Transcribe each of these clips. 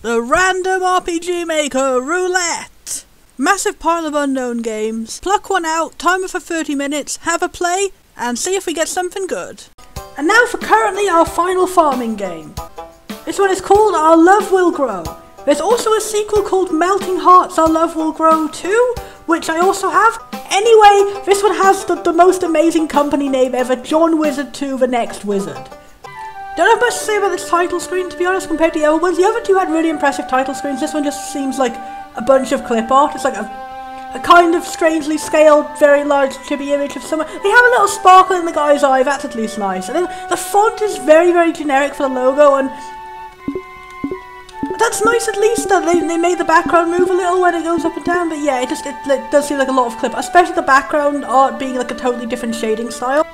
The random RPGmaker Roulette! Massive pile of unknown games. Pluck one out, timer for 30 minutes, have a play, and see if we get something good. And now for currently our final farming game. This one is called Our Love Will Grow. There's also a sequel called Melting Hearts Our Love Will Grow 2, which I also have. Anyway, this one has the most amazing company name ever, John Wizard 2, the Next Wizard. Don't have much to say about this title screen, to be honest, compared to the other ones. The other two had really impressive title screens. This one just seems like a bunch of clip art. It's like a kind of strangely scaled, very large chibi image of someone. They have a little sparkle in the guy's eye, that's at least nice. And then the font is very, very generic for the logo, and that's nice at least that they made the background move a little when it goes up and down. But yeah, it does seem like a lot of clip, especially the background art being like a totally different shading style.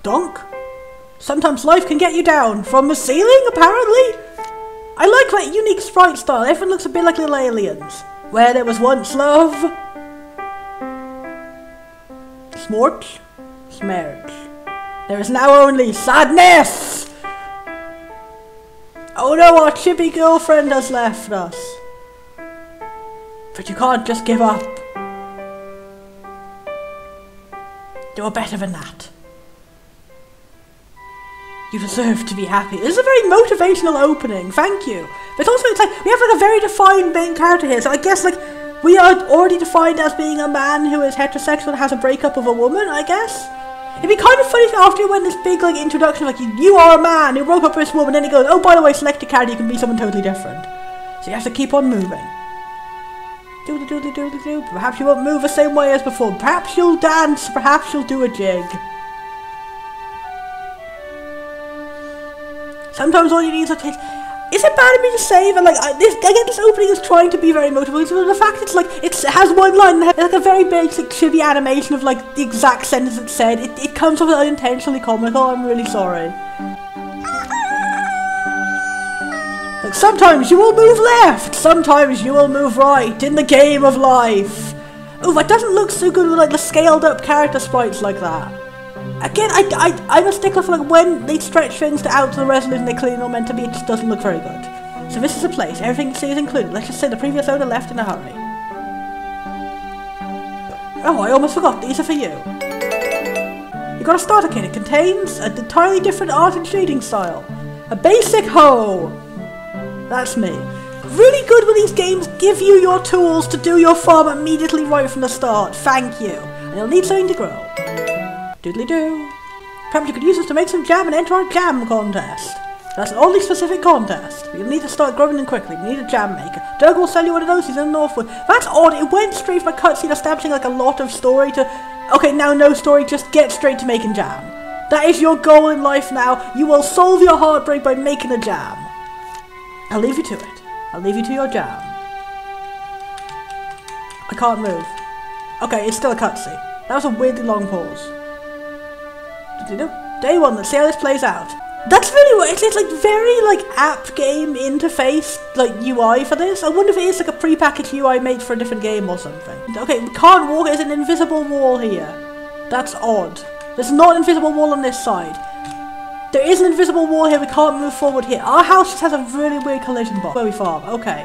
Donk. Sometimes life can get you down. From the ceiling, apparently? I like that unique sprite style. Everyone looks a bit like little aliens. Where there was once love. Smorch. Smerge. There is now only sadness! Oh no, our chippy girlfriend has left us. But you can't just give up. You are better than that. You deserve to be happy. This is a very motivational opening, thank you. But also it's like, we have like a very defined main character here, so I guess like, we are already defined as being a man who is heterosexual and has a breakup of a woman, I guess? It'd be kind of funny if after you went this big like introduction, like you are a man who broke up with this woman, then he goes, oh by the way, select a character, you can be someone totally different. So you have to keep on moving. Doodly doodly doodly doo. Perhaps you won't move the same way as before. Perhaps you'll dance, perhaps you'll do a jig. Sometimes all you need is a taste. Is it bad of me to say that like I get this opening is trying to be very motivating, but the fact it's like it has one line, it's like a very basic chibi animation of like the exact sentence it said. It comes off unintentionally comical. I'm really sorry. Like, sometimes you will move left, sometimes you will move right in the game of life. Oh, that doesn't look so good with like the scaled up character sprites like that. Again, I'm a stickler for like when they stretch things out to the resolution they're clearly not meant to be, it just doesn't look very good. So this is a place, everything you see is included. Let's just say the previous owner left in a hurry. Oh, I almost forgot, these are for you. You got a starter kit, it contains an entirely different art and shading style. A basic hoe. That's me. Really good when these games give you your tools to do your farm immediately right from the start. Thank you. And you'll need something to grow. Doodly doo. Perhaps you could use this to make some jam and enter our jam contest. That's an oddly specific contest. You'll need to start growing them quickly. You need a jam maker. Doug will sell you one of those, he's in Northwood. That's odd, it went straight from a cutscene establishing like a lot of story to, okay, now no story, just get straight to making jam. That is your goal in life now. You will solve your heartbreak by making a jam. I'll leave you to it. I'll leave you to your jam. I can't move. Okay, it's still a cutscene. That was a weirdly long pause. Day one, let's see how this plays out. That's really what it's like very like app game interface like UI for this. I wonder if it is like a pre-packaged UI made for a different game or something. Okay, we can't walk, there's an invisible wall here. That's odd. There's not an invisible wall on this side. There is an invisible wall here, we can't move forward here. Our house just has a really weird collision box where we farm. Okay.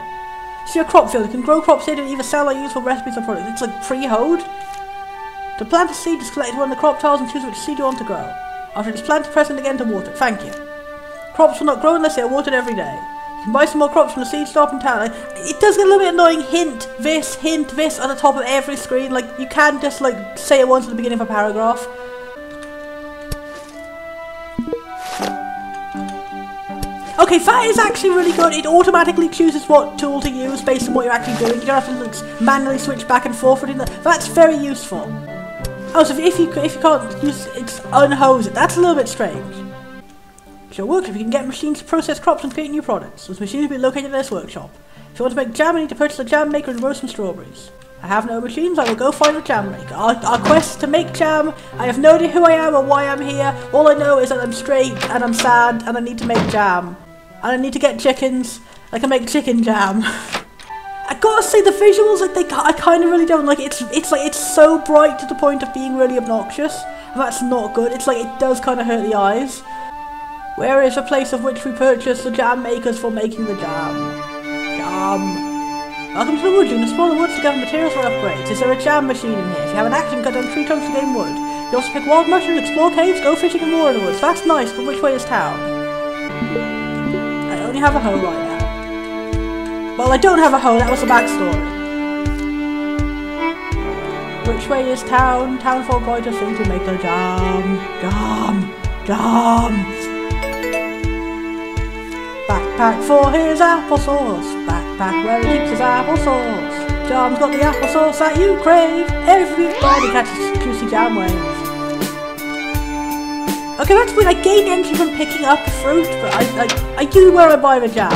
So your crop field, you can grow crops here to either sell or use for recipes or products. It's like pre-hoed. To plant a seed, just select one of the crop tiles and choose which seed you want to grow. After it is planted, press it again to water. Thank you. Crops will not grow unless they are watered every day. You can buy some more crops from the seed shop in town. It does get a little bit annoying. Hint this at the top of every screen. Like, you can't just like say it once at the beginning of a paragraph. Okay, that is actually really good. It automatically chooses what tool to use based on what you're actually doing. You don't have to like, manually switch back and forth. That's very useful. Oh, so if you can't use it's unhose it. That's a little bit strange. It's your workshop. You can get machines to process crops and create new products. Those machines will be located in this workshop. If you want to make jam, you need to purchase a jam maker and roast some strawberries. I have no machines. I will go find a jam maker. Our quest is to make jam. I have no idea who I am or why I'm here. All I know is that I'm straight and I'm sad and I need to make jam. And I need to get chickens. I can make chicken jam. I gotta say the visuals, like I kind of really don't like it. It's so bright to the point of being really obnoxious, and that's not good. It's like it does kind of hurt the eyes. Where is the place of which we purchase the jam makers for making the jam? Welcome to the wood. You can explore the woods to gather materials for upgrades. Is there a jam machine in here? If you have an axe, you can cut down 3 chunks to gain wood. You also pick wild mushrooms, explore caves, go fishing and more in the woods. That's nice, but which way is town? I only have a hoe right now. Well, I don't have a hoe, that was the backstory. Which way is town? Town for boy to think to make the jam. Jam. Backpack for his applesauce. Backpack where he keeps his applesauce. Jam's got the applesauce that you crave. Everybody catches juicy jam waves. Okay, that's weird. I gain entry from picking up fruit, but I do where I buy the jam.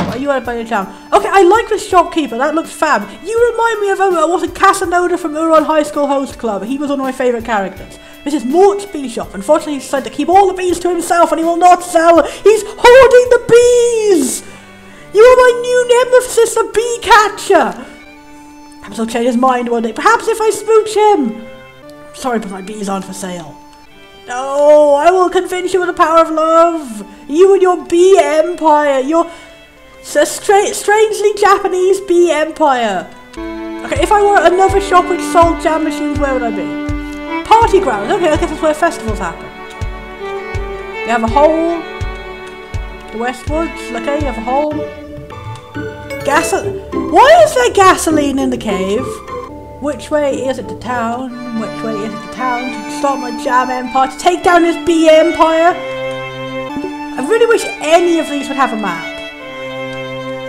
Okay, I like the shopkeeper. That looks fab. You remind me of was it Casanova from Uron High School Host Club? He was one of my favourite characters. This is Mort's bee shop. Unfortunately, he's decided to keep all the bees to himself, and he will not sell. He's hoarding the bees. You are my new nemesis, the bee catcher. Perhaps he'll change his mind one day. Perhaps if I smooch him. Sorry, but my bees aren't for sale. No, I will convince you with the power of love. You and your bee empire. Your strangely Japanese bee empire. Okay, if I were another shop which sold jam machines, where would I be? Party grounds. Okay, I guess that's where festivals happen. You have a hole. The Westwoods. Okay, you have a hole. Why is there gasoline in the cave? Which way is it to town? Which way is it to town? To start my jam empire? To take down this bee empire? I really wish any of these would have a map.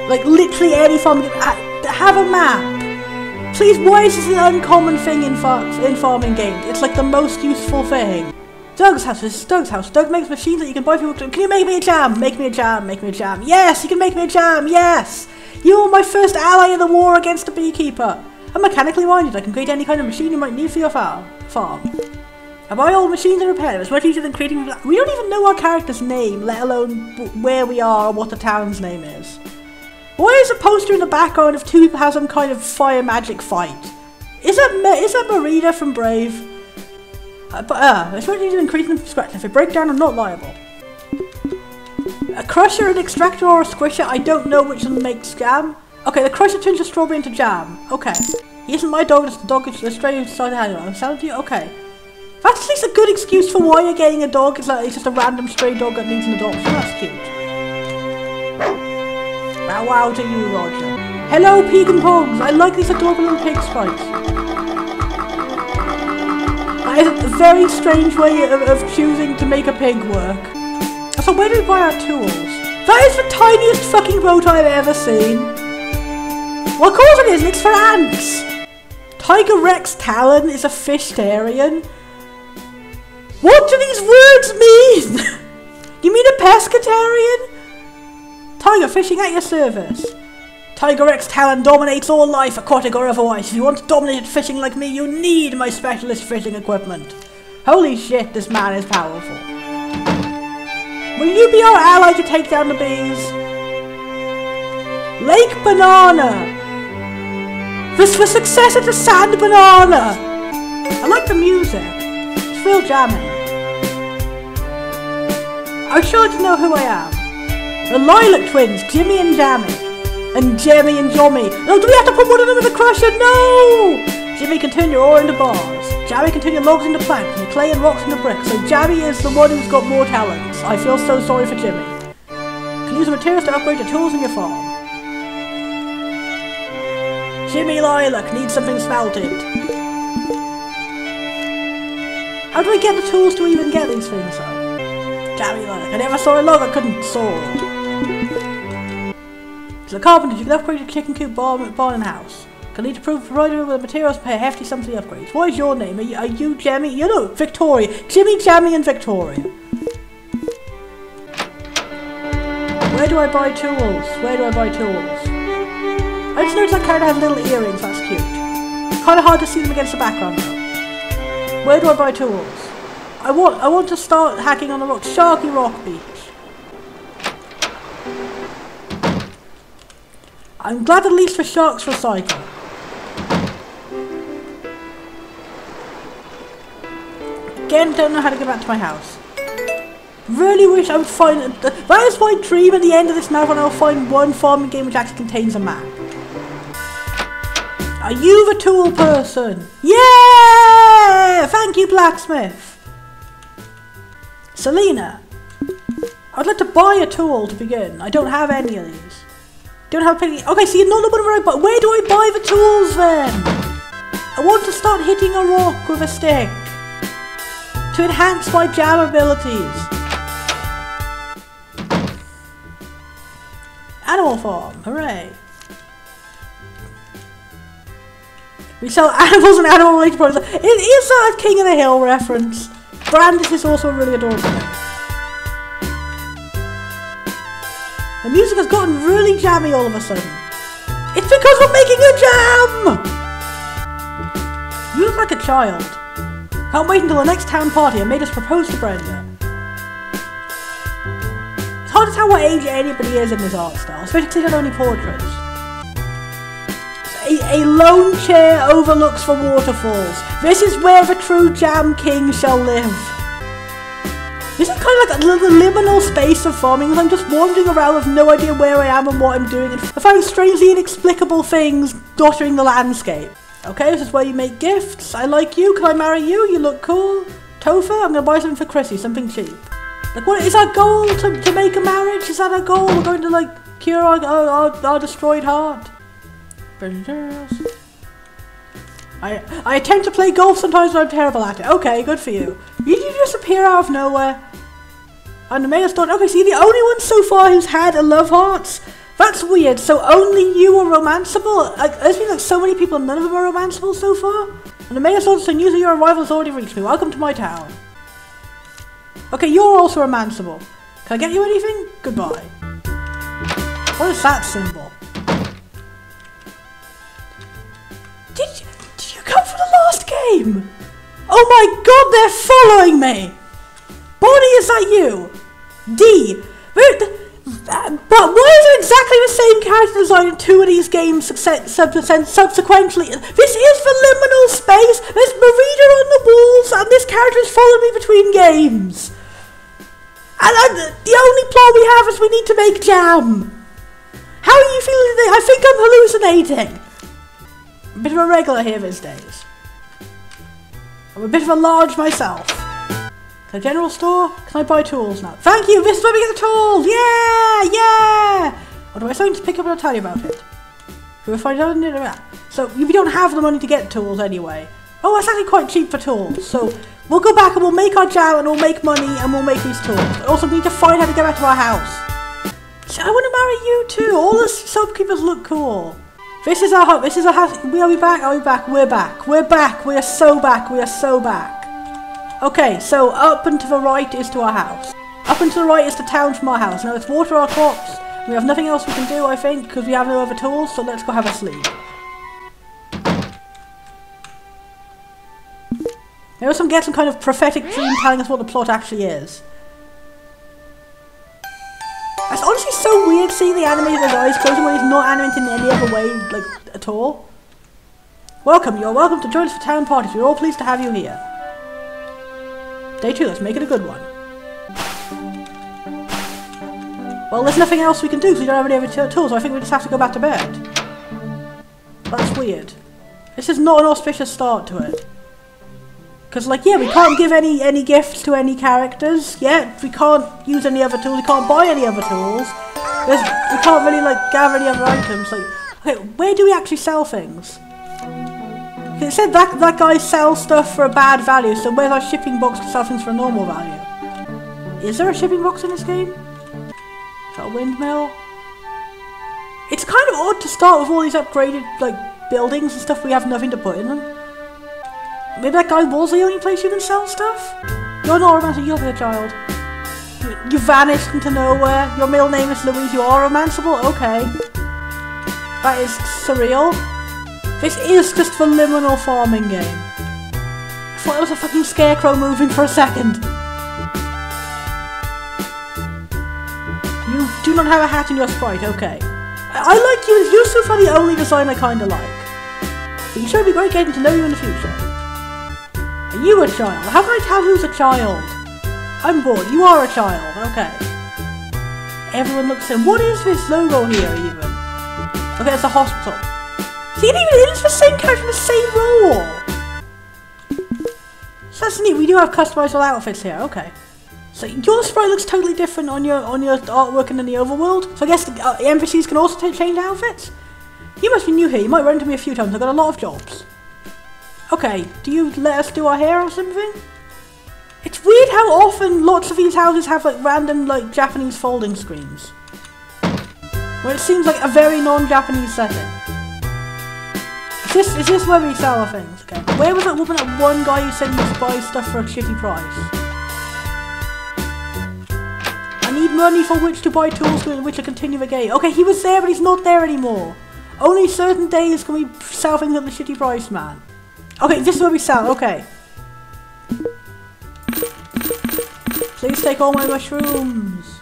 Like literally any farm have a map. Please, why is this an uncommon thing in farming games? It's like the most useful thing. Doug's house. This is Doug's house. Doug makes machines that you can buy people to. Can you make me a jam? Make me a jam. Make me a jam. Yes, you can make me a jam. Yes. You are my first ally in the war against the beekeeper. I'm mechanically minded. I can create any kind of machine you might need for your farm. I buy all machines and repair them. It's much easier than creating. We don't even know our character's name, let alone where we are or what the town's name is. Why is a poster in the background of 2 people have some kind of fire magic fight? Is that Marina from Brave? It's much easier than creating them from scratch. If they break down, I'm not liable. A crusher, an extractor, or a squisher? I don't know which one makes jam. Okay, the crusher turns your strawberry into jam. Okay. He isn't my dog, it's the dog, it's the stray who decided how to sell it to you. Okay. That's at least a good excuse for why you're getting a dog. It's like it's just a random stray dog that needs an adoption. That's cute. Bow wow to you, Roger. Hello, pig and pogs. I like these adorable little pig sprites. That is a very strange way of choosing to make a pig work. So where do we buy our tools? That is the tiniest fucking boat I've ever seen. Well, of course it is. It's for ants. Tiger Rex Talon is a fishtarian. What do these words mean? You mean a pescatarian? Tiger fishing at your service. Tiger Rex Talon dominates all life, aquatic or otherwise. If you want to dominate fishing like me, you need my specialist fishing equipment. Holy shit, this man is powerful. Will you be our ally to take down the bees? Lake Banana. The successor to Sand Banana. I like the music. It's real jamming. I'm sure to know who I am. The Lilac Twins, Jimmy and Jammy. And Jemmy and Jommy. No, do we have to put one of them in the crusher? No! Jimmy can turn your ore into bars. Jammy can turn your logs into planks and your clay and rocks into bricks. So Jammy is the one who's got more talents. I feel so sorry for Jimmy. You can use the materials to upgrade your tools in your farm. Jimmy Lilac needs something smelted. How do I get the tools to even get these things though? Jammy Lilac. I never saw a log I couldn't saw. So the carpenter, you can upgrade your chicken coop, barn and house. Can need to provide you with the materials to pay a hefty sum for the upgrades. What is your name? Are you Jammy? You know, Victoria. Jimmy, Jammy and Victoria. Where do I buy tools? Where do I buy tools? I just noticed that character has little earrings, that's cute. Kind of hard to see them against the background though. Where do I buy tools? I want to start hacking on the rock. Sharky Rock Beach. I'm glad at least the sharks recycle. Again, don't know how to get back to my house. Really wish I would find... That is my dream at the end of this marathon. I'll find one farming game which actually contains a map. Are you the tool person? Yeah! Thank you, blacksmith. Selena. I'd like to buy a tool to begin. I don't have any of these. Don't have any. Okay, so you're not the one where I buy. Where do I buy the tools then? I want to start hitting a rock with a stick to enhance my jam abilities. Animal Farm, hooray! We sell animals and animal-related products. Is that a King of the Hill reference? Brandis is also a really adorable name. The music has gotten really jammy all of a sudden. It's because we're making a jam! You look like a child. Can't wait until the next town party. I made us propose to Brenda. It's hard to tell what age anybody is in this art style, especially because they don't only portraits. A lone chair overlooks the waterfalls. This is where the true jam king shall live. This is kind of like a little liminal space of farming. I'm just wandering around with no idea where I am and what I'm doing, and I find strangely inexplicable things dottering the landscape. Okay, this is where you make gifts. I like you. Can I marry you? You look cool. Topher, I'm gonna buy something for Chrissy, something cheap. Like, what is our goal to make a marriage? Is that our goal? We're going to like cure our destroyed heart. I attempt to play golf sometimes, but I'm terrible at it. Okay, good for you. You just appear out of nowhere. And the mayor's done. Okay, so you're the only one so far who's had a love hearts. That's weird. So only you are romanceable? Like, there's been like so many people and none of them are romanceable so far? And the mayor's done, so news of your arrival has already reached me. Welcome to my town. Okay, you're also romanceable. Can I get you anything? Goodbye. What is that symbol? Did you come from the last game? Oh my god, they're following me! Bonnie, is that you? D. But why is it exactly the same character design in two of these games subsequently? This is the liminal space. There's Marina on the walls, and this character is following me between games. And the only plot we have is we need to make jam. How are you feeling today? I think I'm hallucinating. I'm a bit of a regular here these days. I'm a bit of a large myself. The general store? Can I buy tools now? Thank you! This is where we get the tools! Yeah! Yeah! Or do I have something to pick up and I'll tell you about it? Do I find out? So, we don't have the money to get tools anyway. Oh, it's actually quite cheap for tools. So, we'll go back and we'll make our jam and we'll make money and we'll make these tools. I also need to find how to get back to our house. So I want to marry you too. All the shopkeepers look cool. This is our house. This is our house. Are we back? Are we back? We're back. We're back. We are so back. We are so back. Okay, so up and to the right is to our house. Up and to the right is the town from our house. Now let's water our crops. We have nothing else we can do, I think, because we have no other tools, so let's go have a sleep. Maybe we'll get some kind of prophetic dream telling us what the plot actually is. It's honestly so weird seeing the animated with his eyes closing when he's not animated in any other way, like, at all. Welcome, you're welcome to join us for town parties. We're all pleased to have you here. Day 2, let's make it a good one. Well, there's nothing else we can do because we don't have any other tools, so I think we just have to go back to bed. That's weird. This is not an auspicious start to it. Because, like, yeah, we can't give any gifts to any characters yet. We can't use any other tools. We can't buy any other tools. We can't really, like, gather any other items. Like, okay, where do we actually sell things? It said that guy sells stuff for a bad value, so where's our shipping box to sell things for a normal value? Is there a shipping box in this game? Is that a windmill? It's kind of odd to start with all these upgraded, like, buildings and stuff we have nothing to put in them. Maybe that guy was the only place you can sell stuff? You're not romanceable, you're a child. You vanished into nowhere. Your middle name is Louise, you are romanceable? Okay. That is surreal. This is just the liminal farming game. I thought it was a fucking scarecrow moving for a second. You do not have a hat in your sprite, okay. I like you, you're so far the only design I kinda like. But you sure it'd be great getting to know you in the future. Are you a child? How can I tell who's a child? I'm bored. You are a child. Okay. Everyone looks at him. What is this logo here, even? Okay, it's a hospital. See, it even is the same character in the same role. So that's neat. We do have customizable outfits here. Okay. So your sprite looks totally different on your artwork and in the overworld. So I guess the NPCs can also change outfits. You must be new here. You might run into me a few times. I've got a lot of jobs. Okay. Do you let us do our hair or something? It's weird how often lots of these houses have like random like Japanese folding screens. Where it seems like a very non-Japanese setting. Is this where we sell our things? Okay. Where was that woman, that one guy who said he used to buy stuff for a shitty price? I need money for which to buy tools with which to continue the game. Okay, he was there but he's not there anymore. Only certain days can we sell things at the shitty price, man. Okay, this is where we sell, okay. Please take all my mushrooms.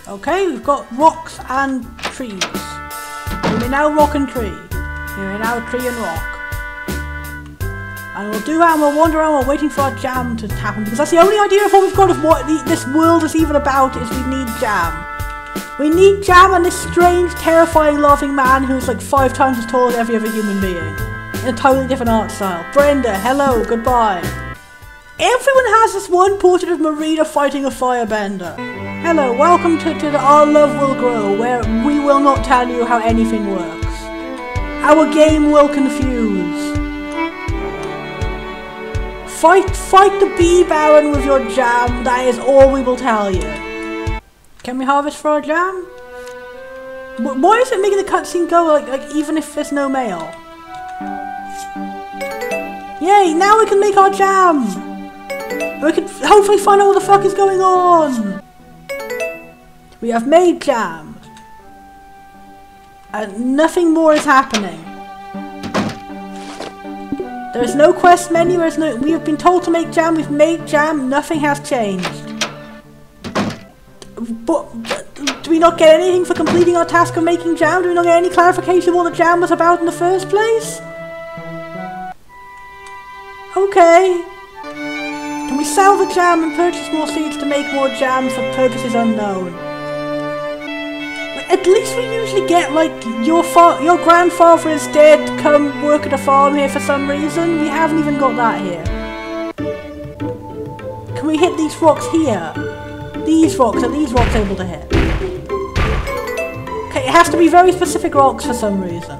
Okay, we've got rocks and trees. We may now rock and tree. We may now tree and rock. And we'll do that and we'll wander around while waiting for our jam to happen. Because that's the only idea of what we've got of what this world is even about, is we need jam. We need jam and this strange, terrifying, laughing man who's like 5 times as tall as every other human being. In a totally different art style. Brenda, hello, goodbye. Everyone has this one portrait of Marina fighting a firebender. Hello, welcome to the Our Love Will Grow, where we will not tell you how anything works. Our game will confuse. Fight the bee baron with your jam, that is all we will tell you. Can we harvest for our jam? Why is it making the cutscene go like even if there's no mail? Yay, now we can make our jam! We can hopefully find out what the fuck is going on! We have made jam. And nothing more is happening. There is no quest menu, we have been told to make jam, we've made jam, nothing has changed. But do we not get anything for completing our task of making jam? Do we not get any clarification of what the jam was about in the first place? Okay. Can we sell the jam and purchase more seeds to make more jam for purposes unknown? At least we usually get like your grandfather is dead, come work at a farm here for some reason. We haven't even got that here. Can we hit these rocks here? These rocks, are these rocks able to hit? Okay, it has to be very specific rocks for some reason.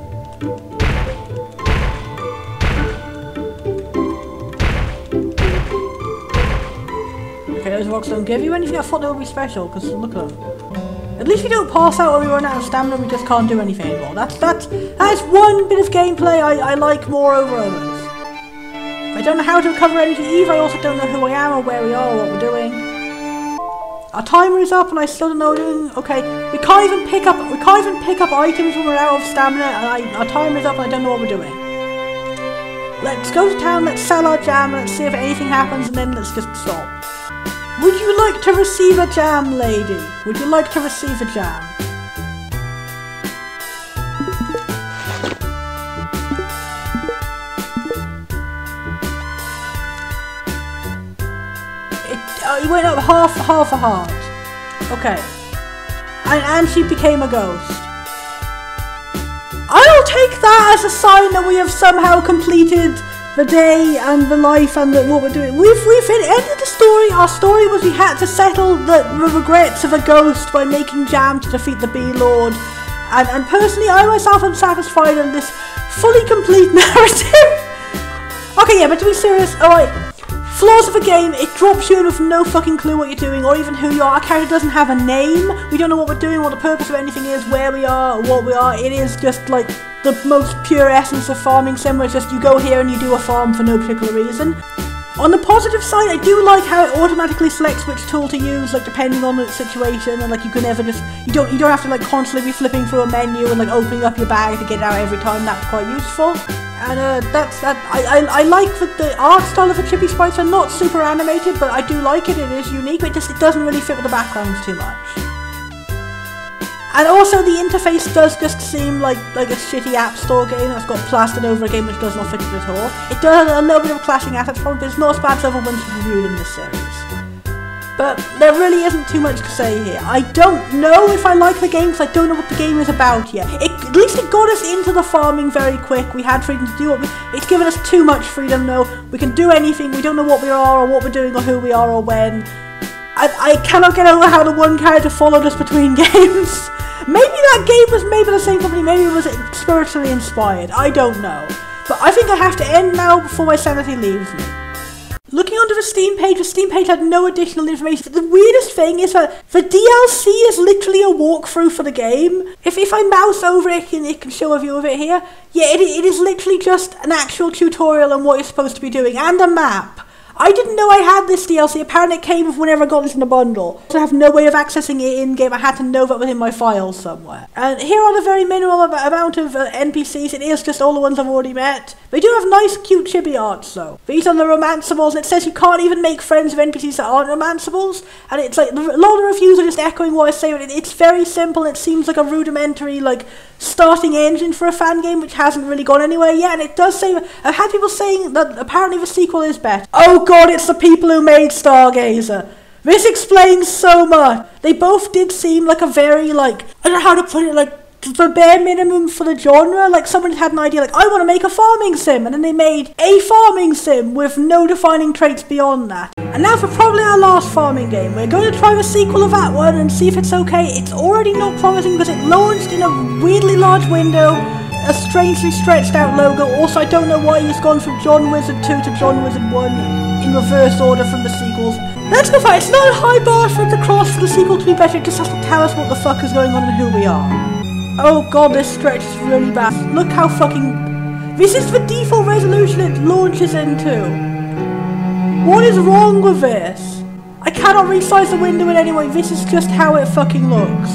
Okay, those rocks don't give you anything. I thought they would be special, because look at them. At least we don't pass out when we run out of stamina and we just can't do anything anymore. That's one bit of gameplay I like more over others. I don't know how to recover anything either. I also don't know who I am or where we are or what we're doing. Our timer is up and I still don't know what we're doing. Okay, we can't even pick up items when we're out of stamina, and our timer is up and I don't know what we're doing. Let's go to town, let's sell our jam, and let's see if anything happens, and then let's just stop. Would you like to receive a jam, lady? Would you like to receive a jam? It went up half a heart. Okay. And she became a ghost. I'll take that as a sign that we have somehow completed the day and the life and what we're doing. We've ended the story. Our story was we had to settle the regrets of a ghost by making jam to defeat the Bee Lord. And personally, I myself am satisfied in this fully complete narrative. Okay, yeah, but to be serious, alright. Flaws of a game, it drops you in with no fucking clue what you're doing or even who you are. Our character doesn't have a name. We don't know what we're doing, what the purpose of anything is, where we are, what we are. It is just like the most pure essence of farming sim, where it's just you go here and you do a farm for no particular reason. On the positive side, I do like how it automatically selects which tool to use, like depending on the situation, and like you can never just you don't have to like constantly be flipping through a menu and like opening up your bag to get it out every time. That's quite useful. And I like that the art style of the chippy sprites are not super animated, but I do like it. It is unique, but it doesn't really fit with the backgrounds too much. And also the interface does just seem like a shitty app store game that's got plastered over a game which does not fit it at all. It does have a little bit of clashing assets from it, but it's not as bad as other ones reviewed in this series. But there really isn't too much to say here. I don't know if I like the game because I don't know what the game is about yet. At least it got us into the farming very quick. We had freedom to do it's given us too much freedom. No, we can do anything. We don't know what we are or what we're doing or who we are or when. I cannot get over how the one character followed us between games. Maybe that game was made by the same company. Maybe it was spiritually inspired. I don't know. But I think I have to end now before my sanity leaves me. Looking onto the Steam page had no additional information. The weirdest thing is that the DLC is literally a walkthrough for the game. If I mouse over it, it can show a view of it here. Yeah, it is literally just an actual tutorial on what you're supposed to be doing, and a map. I didn't know I had this DLC. Apparently it came whenever I got this in a bundle. So I have no way of accessing it in-game. I had to know that was in my files somewhere. And here are the very minimal amount of NPCs. It is just all the ones I've already met. They do have nice, cute chibi arts, though. These are the romanceables, and it says you can't even make friends with NPCs that aren't romanceables. And it's like, a lot of the reviews are just echoing what I say. It's very simple. It seems like a rudimentary, like, starting engine for a fan game, which hasn't really gone anywhere yet. And it does say, I've had people saying that apparently the sequel is better. Oh god, it's the people who made Stargazer. This explains so much. They both did seem like a very, like, I don't know how to put it, like, the bare minimum for the genre. Like, someone had an idea, like, I want to make a farming sim, and then they made a farming sim with no defining traits beyond that. And now for probably our last farming game. We're going to try the sequel of that one and see if it's okay. It's already not promising because it launched in a weirdly large window, a strangely stretched out logo. Also, I don't know why he's gone from John Wizard 2 to John Wizard 1 in reverse order from the sequels. Let's go for it. It's not a high bar for it to cross for the sequel to be better. It just has to tell us what the fuck is going on and who we are. Oh god, this stretch is really bad. Look how fucking... This is the default resolution it launches into. What is wrong with this? I cannot resize the window in any way. This is just how it fucking looks.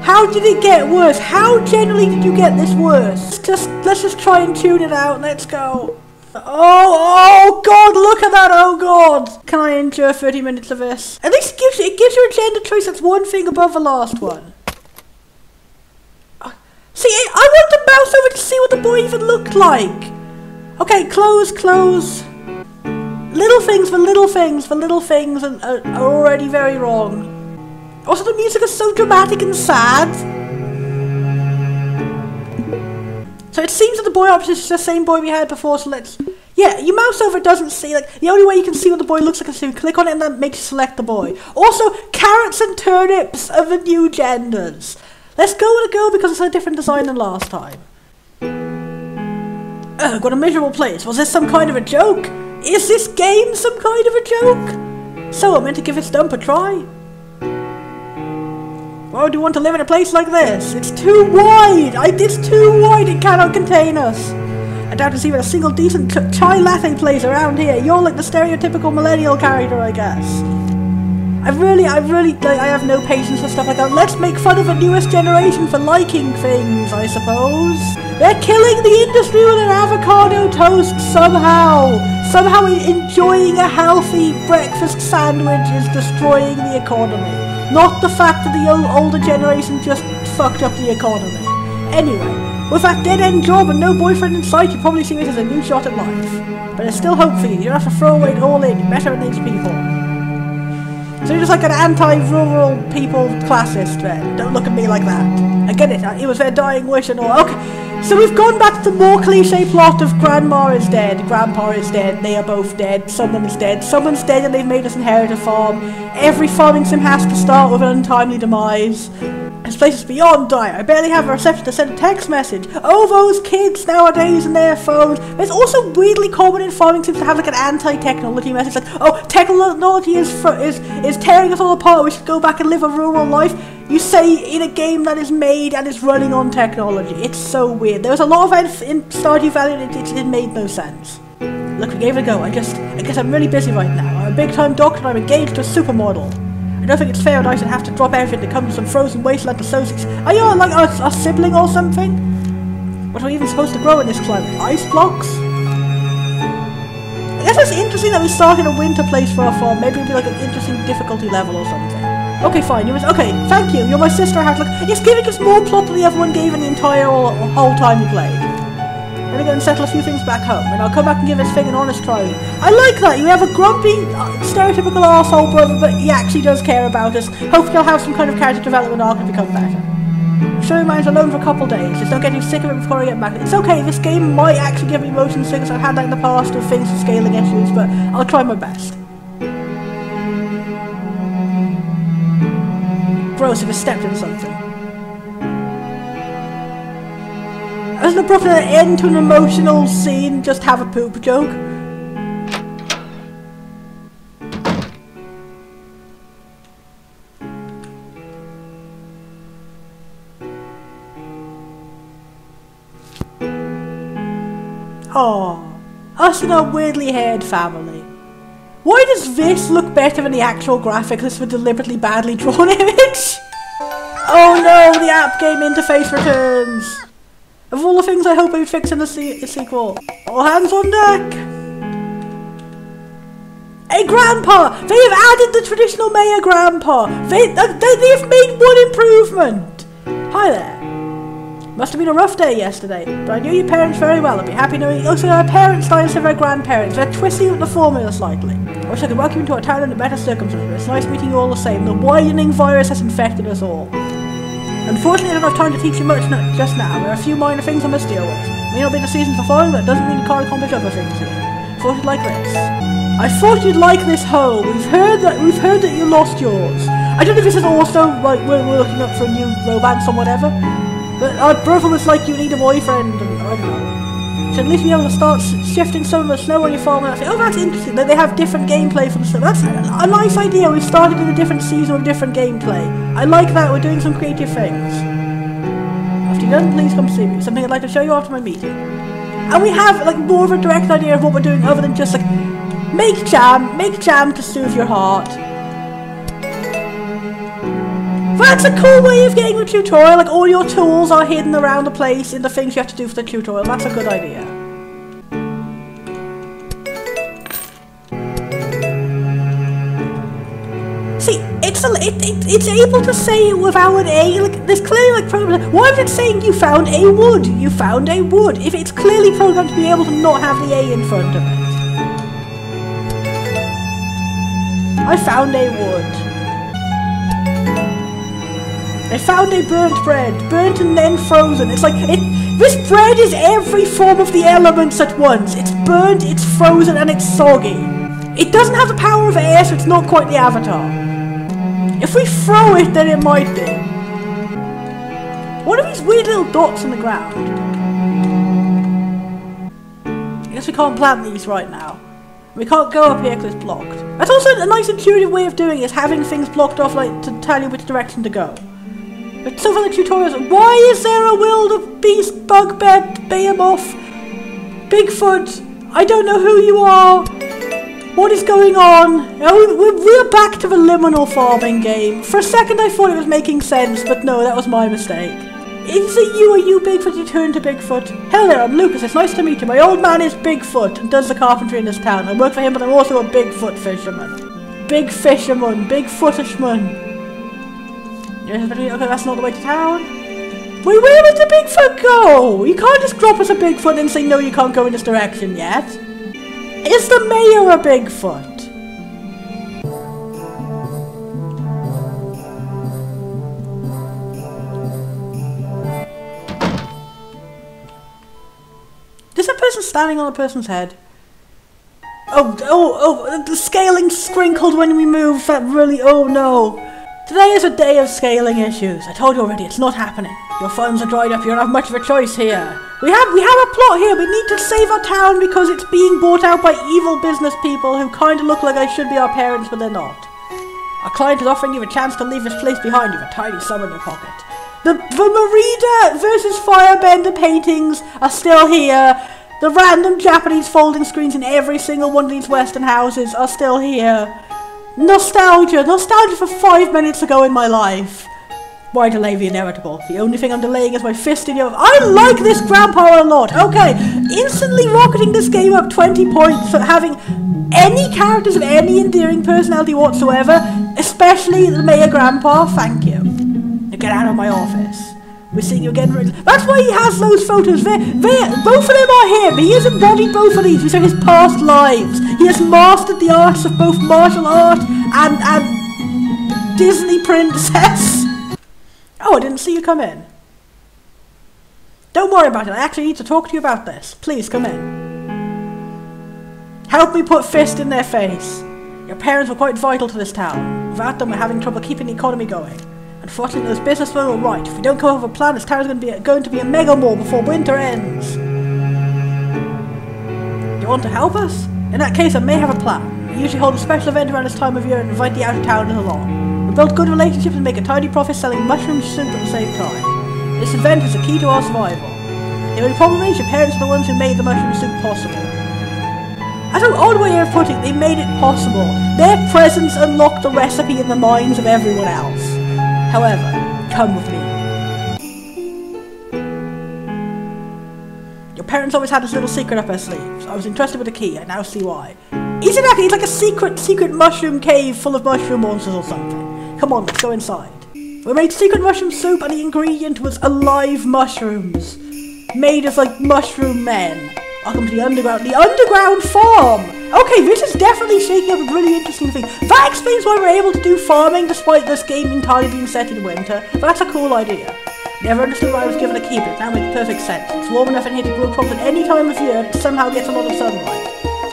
How did it get worse? How generally did you get this worse? Let's just try and tune it out. Let's go. Oh god, look at that, oh god! Can I endure 30 minutes of this? At least it gives you a gender choice that's one thing above the last one. See, I want to mouse over to see what the boy even looked like. Okay, close. Little things are already very wrong. Also, the music is so dramatic and sad. So it seems that the boy option is the same boy we had before, so let's... Yeah, you mouse over, it doesn't see, like, the only way you can see what the boy looks like is to click on it and that makes you select the boy. Also, carrots and turnips are the new genders. Let's go with a girl because it's a different design than last time. Got a miserable place. Was this some kind of a joke? Is this game some kind of a joke? So I meant to give its dump a try. Why would you want to live in a place like this? It's too wide! It's too wide, it cannot contain us! I doubt there's even a single decent chai latte place around here. You're like the stereotypical millennial character, I guess. I have no patience for stuff like that. Let's make fun of the newest generation for liking things, I suppose. They're killing the industry with an avocado toast somehow. Somehow enjoying a healthy breakfast sandwich is destroying the economy. Not the fact that the older generation just fucked up the economy. Anyway, with that dead-end job and no boyfriend in sight, you probably see this as a new shot at life. But there's still hope for you. You don't have to throw away it all in. You're better than these people. So you're just like an anti-rural people classist then. Don't look at me like that. I get it. It was their dying wish and all. Okay, so we've gone back to the more cliche plot of Grandma is dead, Grandpa is dead, they are both dead, someone's dead and they've made us inherit a farm. Every farming sim has to start with an untimely demise. This place is beyond dire. I barely have a reception to send a text message. Oh, those kids nowadays and their phones. It's also weirdly common in farming sims to have like an anti-technology message, like, oh, technology is tearing us all apart. We should go back and live a rural life. You say in a game that is made and is running on technology. It's so weird. There was a lot of in Stardew Valley and it made no sense. Look, we gave it a go. I guess I'm really busy right now. I'm a big-time doctor and I'm engaged to a supermodel. I don't think it's fair that I should have to drop everything to come to some frozen wasteland associates. Are you like a sibling or something? What are we even supposed to grow in this climate? Ice blocks? I guess it's interesting that we start in a winter place for our farm. Maybe it'd be like an interesting difficulty level or something. Okay, fine. Okay, thank you. You're my sister. It's giving us more plot than the other one gave in the entire whole time we played. Gonna go and settle a few things back home, and I'll come back and give this thing an honest try. I like that. You have a grumpy, stereotypical arsehole brother, but he actually does care about us. Hopefully he'll have some kind of character development arc and become better. I'm sure mine's alone for a couple days. Just don't get too sick of it before I get back. It's okay. This game might actually give me motion sickness. I've had that in the past with things with scaling issues, but I'll try my best. Gross if I stepped in something. As an appropriate end to an emotional scene, just have a poop joke. Oh, us and our weirdly haired family. Why does this look better than the actual graphics? This is a deliberately badly drawn image? Oh no, the app game interface returns! Of all the things I hope I would fix in the sequel. All hands on deck! Hey Grandpa! They have added the traditional Mayor Grandpa! They have made one improvement! Hi there. Must have been a rough day yesterday, but I knew your parents very well. I'd be happy knowing also our parents style instead of our grandparents. They're twisting up the formula slightly. I wish I could welcome you to our town under better circumstances. It's nice meeting you all the same. The widening virus has infected us all. Unfortunately, I don't have time to teach you much just now. There are a few minor things I must deal with. It may not be the season for farming, but it doesn't mean you can't accomplish other things here. I thought you'd like this. I thought you'd like this home. We've heard that you lost yours. I don't know if this is also like we're looking up for a new romance or whatever. But our brother was like, you need a boyfriend, and I don't know. So at least be able to start shifting some of the snow on your farm, and I think, oh, that's interesting, that they have different gameplay for the snow. That's a nice idea. We've started in a different season with different gameplay. I like that. We're doing some creative things. After you're done, please come see me. Something I'd like to show you after my meeting. And we have like more of a direct idea of what we're doing other than just like, make jam to soothe your heart. That's a cool way of getting the tutorial, like all your tools are hidden around the place in the things you have to do for the tutorial. That's a good idea. See, it's able to say it without an A, like, there's clearly like programmed. Why is it saying you found a wood? You found a wood. If it's clearly programmed to be able to not have the A in front of it. I found a wood. I found a burnt bread, burnt and then frozen. It's like, this bread is every form of the elements at once. It's burnt, it's frozen, and it's soggy. It doesn't have the power of air, so it's not quite the Avatar. If we throw it, then it might be. What are these weird little dots in the ground? I guess we can't plant these right now. We can't go up here because it's blocked. That's also a nice intuitive way of doing it, is having things blocked off like to tell you which direction to go. But so far the tutorials, why is there a wildebeest, bugbear, behemoth, Bigfoot? I don't know who you are. What is going on? We're back to the liminal farming game. For a second I thought it was making sense, but no, that was my mistake. Is it you or you Bigfoot you turn to Bigfoot? Hello there, I'm Lucas, it's nice to meet you. My old man is Bigfoot and does the carpentry in this town. I work for him, but I'm also a Bigfoot fisherman. Big fisherman, Bigfootishman. Okay, that's not the way to town. Wait, where would the Bigfoot go? You can't just drop us a Bigfoot and say, no, you can't go in this direction yet. Is the mayor a Bigfoot? Is that person standing on a person's head? Oh, the scaling sprinkled when we move. That really, oh no. Today is a day of scaling issues. I told you already, it's not happening. Your funds are dried up, you don't have much of a choice here. We have a plot here. We need to save our town because it's being bought out by evil business people who kind of look like they should be our parents, but they're not. Our client is offering you a chance to leave this place behind you with a tiny sum in your pocket. The Merida versus Firebender paintings are still here. The random Japanese folding screens in every single one of these Western houses are still here. Nostalgia for 5 minutes ago in my life. Why delay the inevitable? The only thing I'm delaying is my fist in your... I like this grandpa a lot. Okay, instantly rocketing this game up 20 points for having any characters of any endearing personality whatsoever, especially the mayor grandpa. Thank you. Now get out of my office. We're seeing you again. That's why he has those photos. Both of them are him. He has embodied both of these. These are his past lives. He has mastered the arts of both martial art and Disney princess. Oh, I didn't see you come in. Don't worry about it. I actually need to talk to you about this. Please, come in. Help me put fist in their face. Your parents were quite vital to this town. Without them, we're having trouble keeping the economy going. Unfortunately, those businessmen were right. If we don't come up with a plan, this town is going to be a mega mall before winter ends. You want to help us? In that case, I may have a plan. We usually hold a special event around this time of year and invite the out-of-towners along. We build good relationships and make a tidy profit selling mushroom soup at the same time. This event is the key to our survival. The only problem is your parents are the ones who made the mushroom soup possible. That's an odd way of putting it. They made it possible. Their presence unlocked the recipe in the minds of everyone else. However, come with me. Your parents always had this little secret up their sleeves. I was entrusted with the key. I now see why. It's like a secret mushroom cave full of mushroom monsters or something. Come on, let's go inside. We made secret mushroom soup and the ingredient was alive mushrooms. Made of like mushroom men. Welcome to the underground farm! Okay, this is definitely shaking up a really interesting thing. That explains why we're able to do farming despite this game entirely being set in winter. That's a cool idea. Never understood why I was given a key, but it now makes perfect sense. It's warm enough in here to grow crops at any time of year and it somehow gets a lot of sunlight.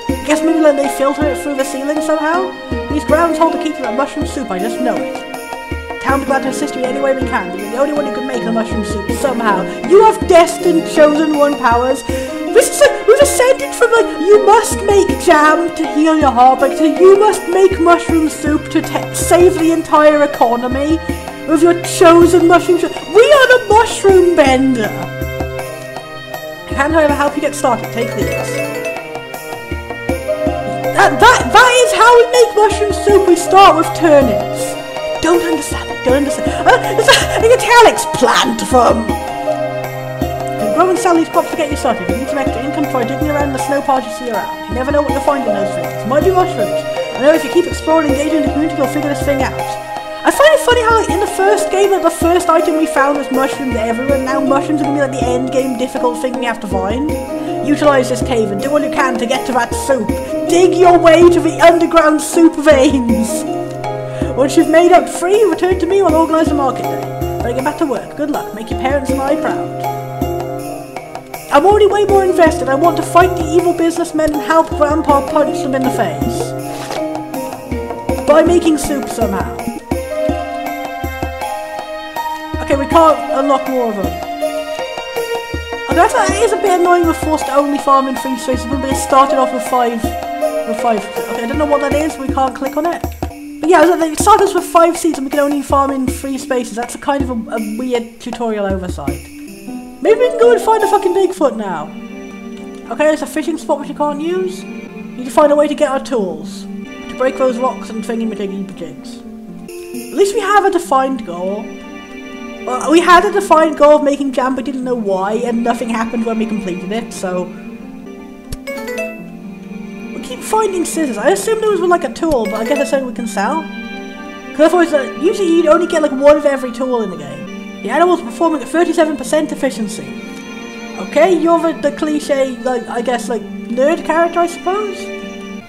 I guess maybe like they filter it through the ceiling somehow? These grounds hold the key to that mushroom soup, I just know it. Town be glad to assist you any way we can, but you're the only one who can make the mushroom soup, somehow. You have destined chosen one powers. This is like, we've ascended from like, you must make jam to heal your heartbreak, to you must make mushroom soup to save the entire economy with your chosen mushroom soup. We are the mushroom bender! I can, however, help you get started. Take these. That is how we make mushroom soup. We start with turnips. Don't understand it, don't understand. The italics plant from. Grow and sell these crops to get you started. If you need some extra income, try digging around in the snow piles you see around. You never know what you'll find in those things. Might be mushrooms. I know if you keep exploring and engaging the community, you'll figure this thing out. I find it funny how in the first game, the first item we found was mushrooms everywhere. Now mushrooms are going to be like the end game difficult thing we have to find. Utilize this cave and do all you can to get to that soup. Dig your way to the underground soup veins. Once you've made up free, return to me and I'll organise a market day. Better get back to work. Good luck. Make your parents and I proud. I'm already way more invested. I want to fight the evil businessmen and help Grandpa punch them in the face. By making soup somehow. Okay, we can't unlock more of them. Okay, that is a bit annoying. We're forced to only farm in free spaces. But it started off with five. Okay, I don't know what that is. We can't click on it. But yeah, it started us with 5 seeds and we can only farm in 3 spaces. That's a kind of a weird tutorial oversight. Maybe we can go and find a fucking Bigfoot now. Okay, there's a fishing spot which you can't use. You need to find a way to get our tools. To break those rocks and thingy-majiggy-jigs. At least we have a defined goal. Well, we had a defined goal of making jam, but didn't know why, and nothing happened when we completed it, so... We keep finding scissors. I assumed it was like a tool, but I guess that's something we can sell. Because otherwise, usually you'd only get like 1 of every tool in the game. The animal's performing at 37% efficiency. Okay, you're the cliche, like, I guess, like, nerd character, I suppose?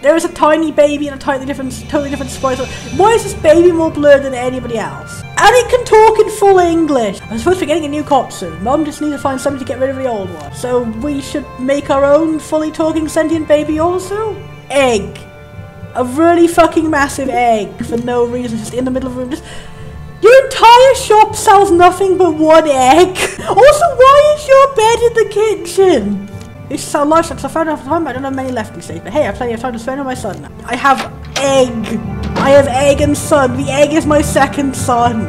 There is a tiny baby and a totally different sprite. Why is this baby more blurred than anybody else? And it can talk in full English! I'm supposed to be getting a new cot soon. Mom just needs to find somebody to get rid of the old one. So we should make our own fully talking sentient baby also? Egg. A really fucking massive egg for no reason, just in the middle of the room. Just... Your entire shop sells nothing but 1 egg! Also, why is your bed in the kitchen? It's so livestock, so I found out time I don't have many left these days, but hey, I have plenty of time to spend with my son. I have egg! I have egg and son. The egg is my second son.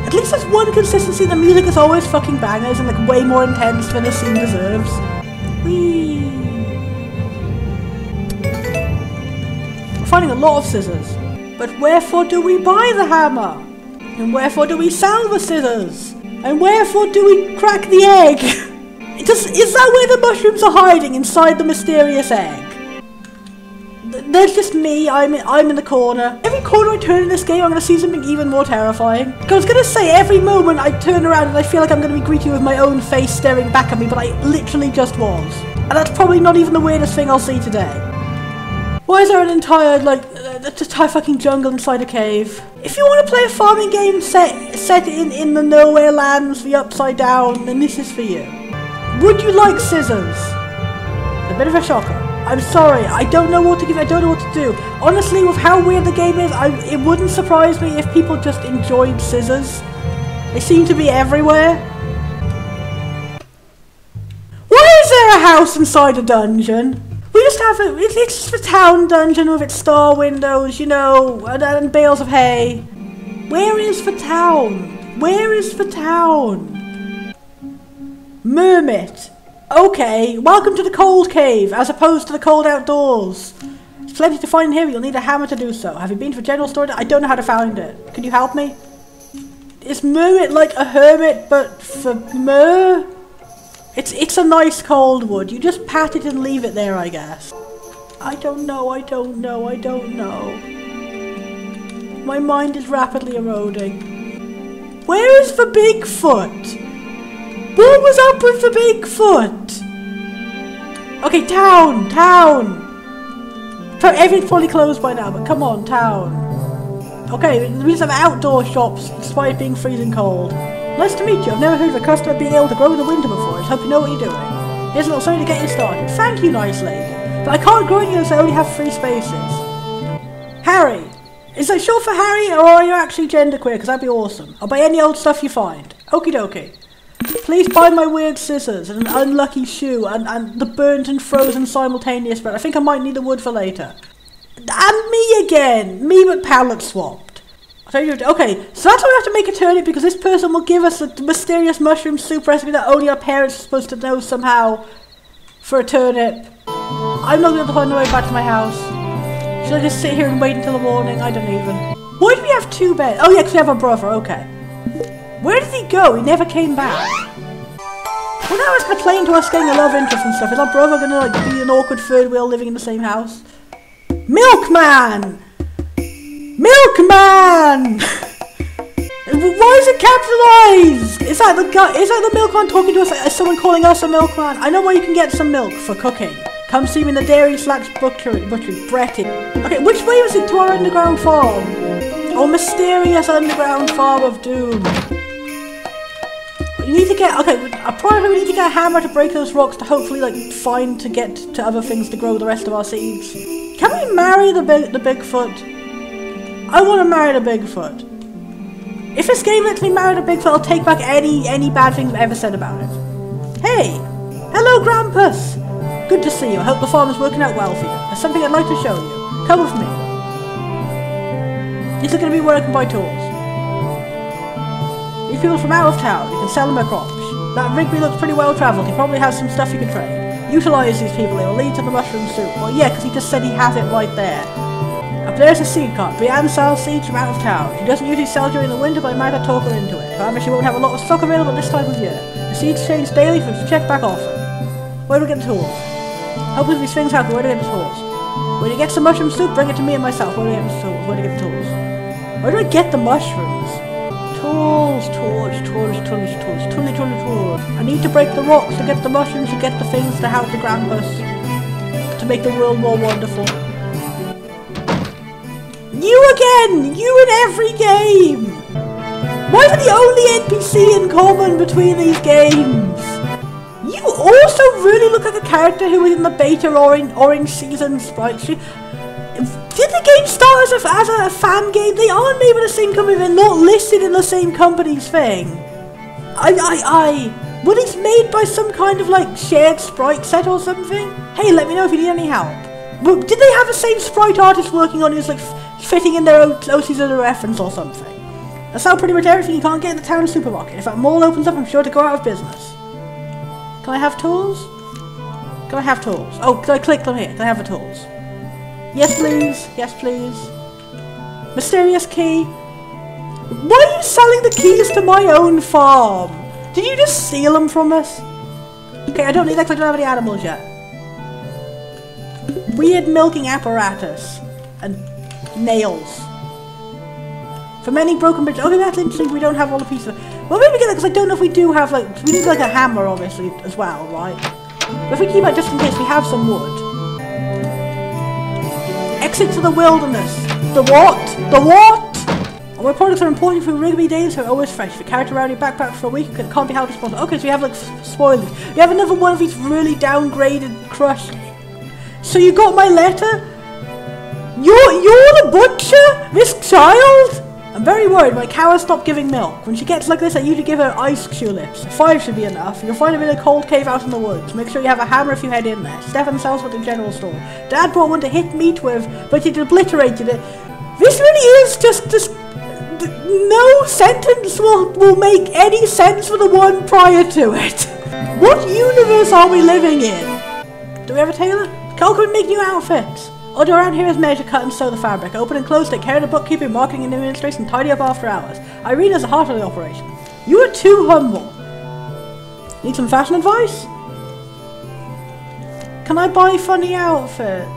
At least there's one consistency. The music is always fucking bangers and like way more intense than the scene deserves. Whee! We're finding a lot of scissors. But wherefore do we buy the hammer? And wherefore do we sell the scissors? And wherefore do we crack the egg? Is that where the mushrooms are hiding, inside the mysterious egg? there's just me. I'm in the corner. Every corner I turn in this game, I'm gonna see something even more terrifying. I was gonna say every moment I turn around and I feel like I'm gonna be greeted with my own face staring back at me, but I literally just was. And that's probably not even the weirdest thing I'll see today. Why is there an entire entire fucking jungle inside a cave? If you want to play a farming game set in the nowhere lands, the upside down, then this is for you. Would you like scissors? A bit of a shocker. I'm sorry, I don't know what to give, I don't know what to do. Honestly, with how weird the game is, it wouldn't surprise me if people just enjoyed scissors. They seem to be everywhere. Why is there a house inside a dungeon? We just have it's just a town dungeon with its star windows, you know, and bales of hay. Where is the town? Where is the town? Mermit. Okay, welcome to the cold cave, as opposed to the cold outdoors. There's plenty to find here, but you'll need a hammer to do so. Have you been to a general store? I don't know how to find it. Can you help me? Is Mermit like a hermit, but for mer? It's a nice cold wood. You just pat it and leave it there, I guess. I don't know. My mind is rapidly eroding. Where is the Bigfoot? What was up with the Bigfoot? Okay, town! Everything's probably closed by now, but come on, town. Okay, we just have outdoor shops, despite being freezing cold. Nice to meet you. I've never heard of a customer being able to grow in the winter before. I just hope you know what you're doing. Here's a little something to get you started. Thank you, nice lady. But I can't grow in here, so I only have 3 spaces. Harry. Is that short for Harry, or are you actually genderqueer? Because that'd be awesome. I'll buy any old stuff you find. Okie dokie. Please buy my weird scissors, and an unlucky shoe, and the burnt and frozen simultaneous bread. I think I might need the wood for later. And me again! Me but palette swapped. Okay, so that's why we have to make a turnip, because this person will give us a mysterious mushroom soup recipe that only our parents are supposed to know somehow for a turnip. I'm not going to find my way back to my house. Should I just sit here and wait until the morning? I don't even. Why do we have 2 beds? Oh yeah, because we have a brother, okay. Where did he go? He never came back. Well, now it's going to play into us getting a love interest and stuff. Is our brother going to like be an awkward third wheel living in the same house? Milkman! Milkman! Why is it capitalized? Is that the guy? Is that the milkman talking to us? Is someone calling us a milkman? I know where you can get some milk for cooking. Come see me in the dairy/butchery, Bretty. Okay, which way was it to our underground farm? Oh, mysterious underground farm of doom. You need to get, okay, probably we need to get a hammer to break those rocks to hopefully like find to get to other things to grow the rest of our seeds. Can we marry the Bigfoot? I want to marry the Bigfoot. If this game lets me marry the Bigfoot, I'll take back any bad things I've ever said about it. Hey! Hello, Grampus! Good to see you. I hope the farm is working out well for you. There's something I'd like to show you. Come with me. These are going to be working by tools. These people from out of town, you can sell them their crops. That Rigby looks pretty well travelled. He probably has some stuff you can trade. Utilise these people, they will lead to the mushroom soup. Well, yeah, because he just said he has it right there. Up there's a seed cart. Brianne sells seeds from out of town. She doesn't usually sell during the winter, but I might have talked her into it. However, she won't have a lot of stock available this time of year. The seeds change daily, so check back often. Where do we get the tools? Hopefully these things happen. Where do we get the tools? When you get some mushroom soup, bring it to me and myself. Where do we get the tools? Where do we get the tools? Where do I get the mushrooms? Tools. I need to break the rocks to get the mushrooms, to get the things to help the Grampus, to make the world more wonderful. You again! You in every game! Why are the only NPC in common between these games? You also really look like a character who was in the beta orange season sprite sheet. Did the game start as a fan game? They aren't made by the same company, they're not listed in the same company's thing. Were these made by some kind of like shared sprite set or something? Hey, let me know if you need any help. Did they have the same sprite artist working on who's like fitting in their OCs as a reference or something? That's how pretty much everything you can't get in the town supermarket. If that mall opens up, I'm sure to go out of business. Can I have tools? Can I have tools? Oh, can I click them here? Can I have the tools? Yes, please. Yes, please. Mysterious key. Why are you selling the keys to my own farm? Did you just steal them from us? Okay, I don't need that because I don't have any animals yet. weird milking apparatus and nails. For many broken bridges. Okay, that's interesting. We don't have all the pieces. Well, maybe get that because I don't know if we do have like. We need like a hammer, obviously, as well, right? But if we keep it just in case we have some wood. Exit to the wilderness. The what? The what? Our products are important for Rigby days, so always fresh. If you carry it around your backpack for a week, it can't be held responsible. Okay, so we have like spoilers. We have another one of these really downgraded crushed. So you got my letter? You're the butcher? This child? I'm very worried. My cow has stopped giving milk. When she gets like this, I usually give her ice tulips. 5 should be enough. You'll find them in a cold cave out in the woods. Make sure you have a hammer if you head in there. Stefan sells at the general store. Dad brought one to hit meat with, but he obliterated it. This really is just no sentence will make any sense for the one prior to it. What universe are we living in? Do we have a tailor? Cole could make new outfits. Order around here is measure, cut and sew the fabric. Open and close, take care of the bookkeeping, marketing and administration, and tidy up after hours. Irene is the heart of the operation. You are too humble. Need some fashion advice? Can I buy funny outfits?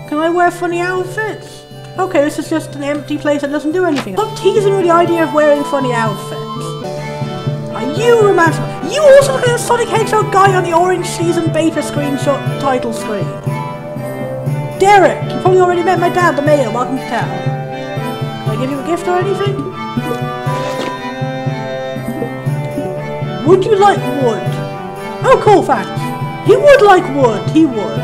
Can I wear funny outfits? Okay, this is just an empty place that doesn't do anything. Stop teasing with the idea of wearing funny outfits. Are you romantic? You also look at the Sonic Hedgehog guy on the orange season beta screenshot title screen. Derek, you probably already met my dad, the mayor. Welcome to town. Can I give you a gift or anything? Would you like wood? Oh, cool, thanks. He would like wood. He would.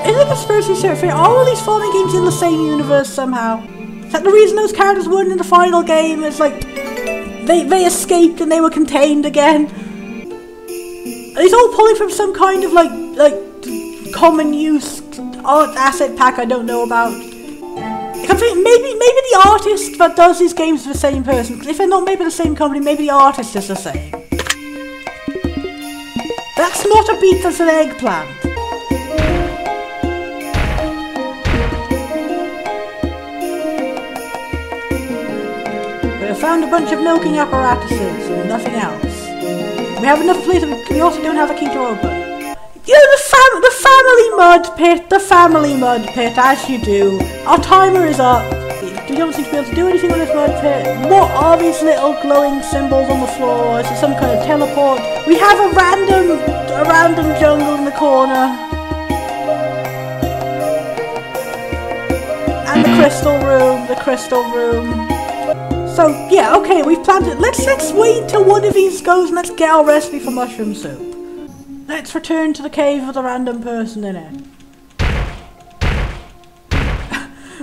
Is it a conspiracy theory? Are all these farming games in the same universe somehow? Is that the reason those characters weren't in the final game? It's like they escaped and they were contained again. Are these all pulling from some kind of like common use art asset pack I don't know about? I think maybe the artist that does these games is the same person. Because if they're not made by the same company, maybe the artist is the same. That's not a beet, that's an eggplant. We have found a bunch of milking apparatuses and nothing else. We have enough place, we also don't have a key to open. You know, the family mud pit, as you do. Our timer is up. We don't seem to be able to do anything with this mud pit. What are these little glowing symbols on the floor? Is it some kind of teleport? We have a random jungle in the corner. And the crystal room. So, yeah, okay, we've planned it. Let's wait till one of these goes and let's get our recipe for mushroom soup. Let's return to the cave with a random person in it.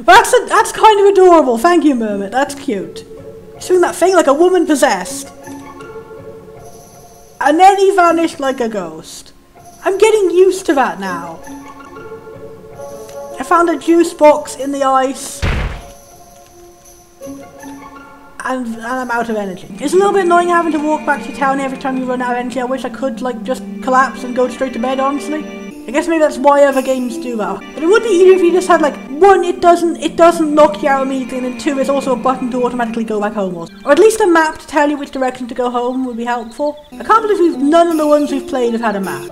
That's kind of adorable. Thank you, Mermit. That's cute. He's doing that thing like a woman possessed. And then he vanished like a ghost. I'm getting used to that now. I found a juice box in the ice. And I'm out of energy. It's a little bit annoying having to walk back to town every time you run out of energy. I wish I could like just collapse and go straight to bed, honestly. I guess maybe that's why other games do that. But it would be easier if you just had like, 1, it doesn't knock you out immediately, and then 2, there's also a button to automatically go back home. Or at least a map to tell you which direction to go home would be helpful. I can't believe none of the ones we've played have had a map.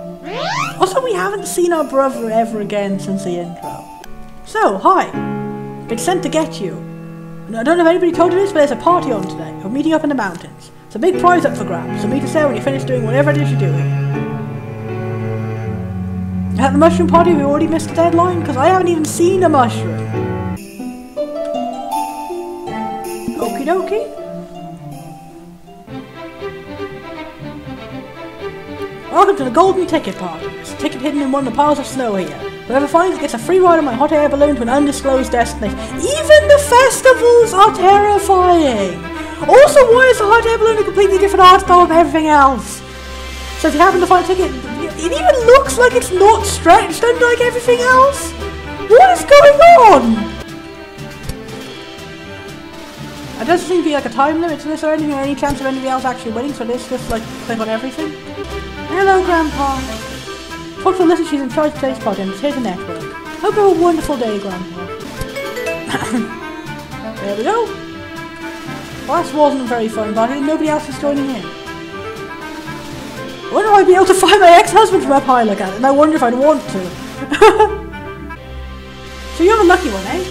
Also, we haven't seen our brother ever again since the intro. So, hi. Been sent to get you. I don't know if anybody told you this, but there's a party on today. We're meeting up in the mountains. It's a big prize up for grabs, so meet us there when you finish doing whatever it is you're doing. At the mushroom party, we already missed the deadline, because I haven't even seen a mushroom. Okie dokie. Welcome to the Golden Ticket Party. It's a ticket hidden in one of the piles of snow here. Whoever finds it gets a free ride on my hot air balloon to an undisclosed destination. Even the festivals are terrifying! Also, why is the hot air balloon a completely different art style from everything else? So if you happen to find a ticket, it even looks like it's not stretched unlike everything else? What is going on? There doesn't seem to be like a time limit to this or anything, or any chance of anybody else actually winning, so this just like click on everything. Hello, Grandpa. Talk to Alyssa, she's in charge of today's party and it's here to network. Hope you have a wonderful day, Grandpa. There we go. Well, that wasn't very fun, but nobody else is joining in. I wonder if I'd be able to find my ex-husband from up high like that, and I wonder if I'd want to. So you're a lucky one, eh?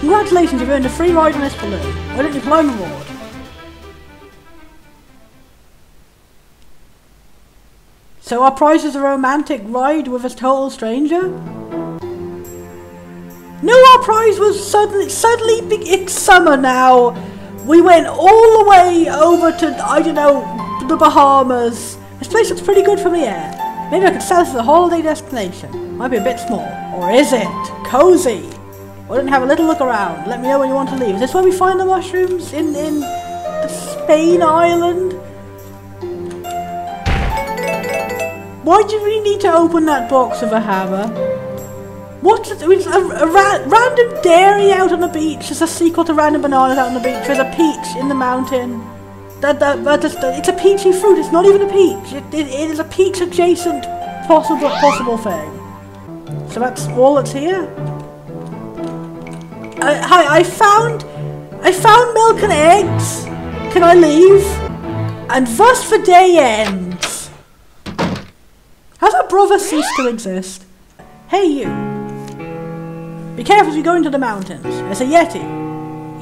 Congratulations, you've earned a free ride on this balloon. Why don't you climb aboard? So our prize is a romantic ride with a total stranger? No, our prize was suddenly it's summer now. We went all the way over to, I don't know, the Bahamas. This place looks pretty good from the air. Maybe I could sell this as a holiday destination. Might be a bit small. Or is it? Cozy. Why don't you have a little look around? Let me know when you want to leave. Is this where we find the mushrooms? In the Spain island? Why do you really need to open that box with a hammer? What's it? It's a random dairy out on the beach. There's a sequel to random bananas out on the beach. There's a peach in the mountain. It's a peachy fruit. It's not even a peach. It is a peach adjacent possible thing. So that's all that's here. Hi, I found milk and eggs. Can I leave? And thus the day ends. Has our brother ceased to exist? Hey you. Be careful as you go into the mountains. There's a Yeti.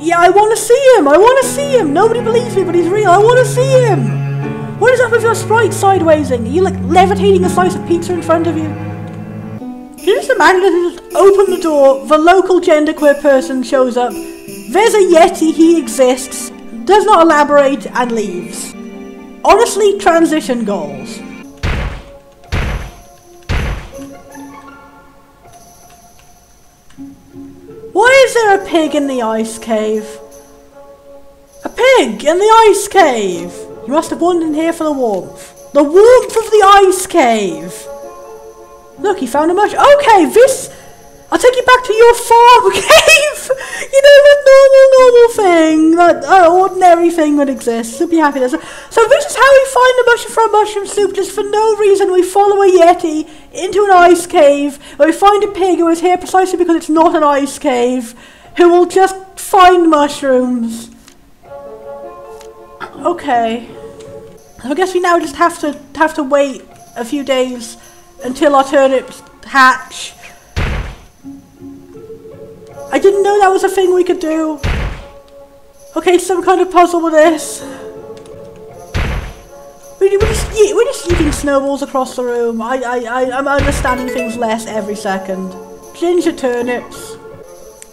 Yeah, I want to see him! I want to see him! Nobody believes me, but he's real. I want to see him! What is up with your sprite sidewaysing? Are you like levitating a slice of pizza in front of you? Can you just imagine if you just open the door, the local genderqueer person shows up, there's a Yeti, he exists, does not elaborate, and leaves. Honestly, transition goals. Why is there a pig in the ice cave? A pig in the ice cave! You must have wandered in here for the warmth. The warmth of the ice cave! Look, he found a mush. Okay, this... I'll take you back to your farm cave! You know, the normal thing. That ordinary thing that exists. You'll be happy there. So this is how we find the mushroom from mushroom soup. Just for no reason we follow a Yeti into an ice cave. Where we find a pig who is here precisely because it's not an ice cave. Who will just find mushrooms. Okay. I guess we now just have to wait a few days until our turnips hatch. I didn't know that was a thing we could do. Okay, some kind of puzzle with this. We're just eating snowballs across the room. I'm understanding things less every second. Ginger turnips.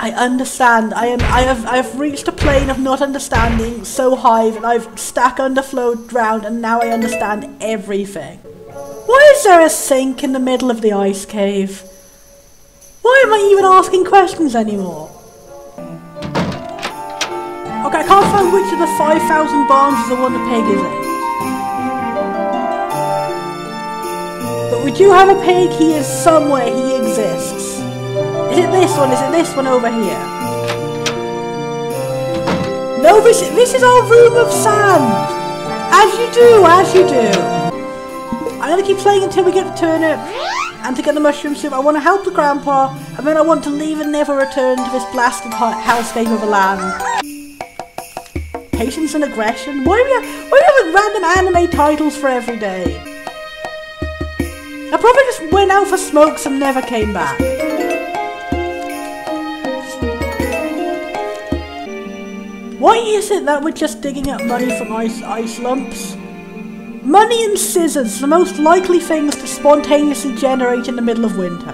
I understand. I have reached a plane of not understanding so high that I've stack underflowed drowned and now I understand everything. Why is there a sink in the middle of the ice cave? Why am I even asking questions anymore? Okay, I can't find which of the 5,000 barns is the one the pig is in. But we do have a pig, he is somewhere, he exists. Is it this one? Is it this one over here? No, this is our room of sand! As you do! I'm gonna keep playing until we get the turnip. And to get the mushroom soup, I want to help the grandpa, and then I want to leave and never return to this blasted hellscape of a land. Patience and aggression? Why do we have random anime titles for every day? I probably just went out for smokes and never came back. Why is it that we're just digging up money from ice lumps? Money and scissors, the most likely things to spontaneously generate in the middle of winter.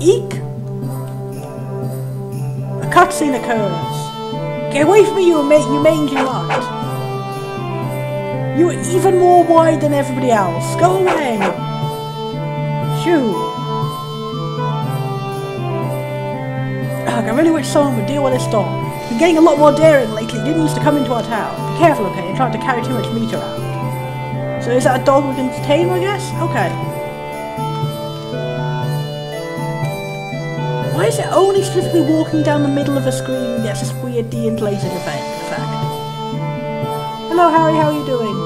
Eek! A cutscene occurs. Get away from me, you mangy mutt! You are even more wide than everybody else. Go away! Shoo! Ugh, I really wish someone would deal with this dog. Been getting a lot more daring lately. Didn't used to come into our town. Be careful, okay? You're trying to carry too much meat around. So is that a dog we can tame, I guess? Okay. Why is it only specifically walking down the middle of a screen gets this weird de-inflated effect? Hello, Harry. How are you doing?